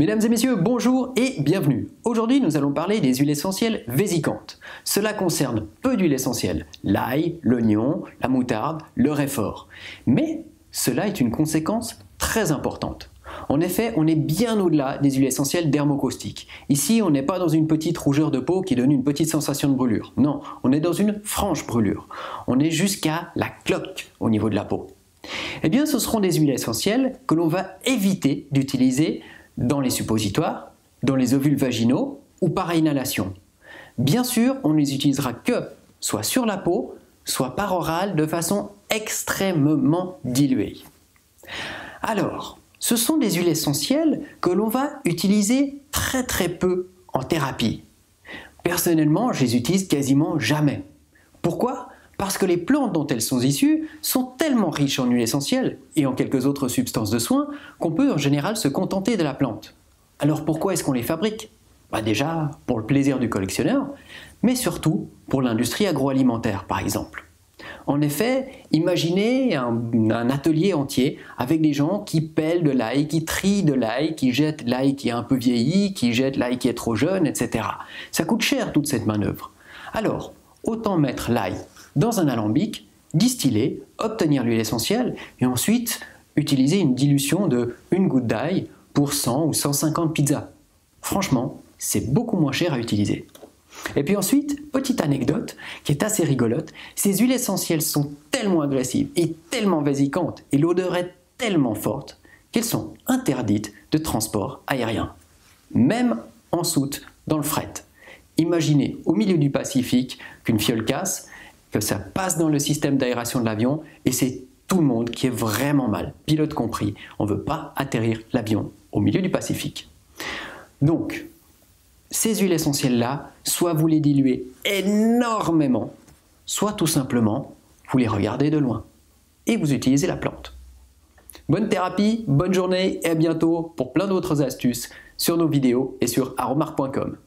Mesdames et messieurs, bonjour et bienvenue. Aujourd'hui, nous allons parler des huiles essentielles vésicantes. Cela concerne peu d'huiles essentielles, l'ail, l'oignon, la moutarde, le réfort. Mais cela est une conséquence très importante. En effet, on est bien au-delà des huiles essentielles dermocaustiques. Ici, on n'est pas dans une petite rougeur de peau qui donne une petite sensation de brûlure. Non, on est dans une franche brûlure. On est jusqu'à la cloque au niveau de la peau. Eh bien, ce seront des huiles essentielles que l'on va éviter d'utiliser dans les suppositoires, dans les ovules vaginaux ou par inhalation. Bien sûr, on ne les utilisera que soit sur la peau, soit par oral de façon extrêmement diluée. Alors, ce sont des huiles essentielles que l'on va utiliser très peu en thérapie. Personnellement, je les utilise quasiment jamais. Pourquoi ? Parce que les plantes dont elles sont issues sont tellement riches en huiles essentielles et en quelques autres substances de soins qu'on peut en général se contenter de la plante. Alors pourquoi est-ce qu'on les fabrique ? Déjà pour le plaisir du collectionneur, mais surtout pour l'industrie agroalimentaire par exemple. En effet, imaginez un atelier entier avec des gens qui pèlent de l'ail, qui trient de l'ail, qui jettent l'ail qui est un peu vieilli, qui jettent l'ail qui est trop jeune, etc. Ça coûte cher toute cette manœuvre. Alors, autant mettre l'ail dans un alambic, distiller, obtenir l'huile essentielle et ensuite utiliser une dilution de 1 goutte d'ail pour 100 ou 150 pizzas. Franchement, c'est beaucoup moins cher à utiliser. Et puis ensuite, petite anecdote qui est assez rigolote, ces huiles essentielles sont tellement agressives et tellement vésicantes et l'odeur est tellement forte qu'elles sont interdites de transport aérien, même en soute dans le fret. Imaginez au milieu du Pacifique qu'une fiole casse, que ça passe dans le système d'aération de l'avion et c'est tout le monde qui est vraiment mal, pilote compris. On ne veut pas atterrir l'avion au milieu du Pacifique. Donc, ces huiles essentielles-là, soit vous les diluez énormément, soit tout simplement, vous les regardez de loin et vous utilisez la plante. Bonne thérapie, bonne journée et à bientôt pour plein d'autres astuces sur nos vidéos et sur aromark.com.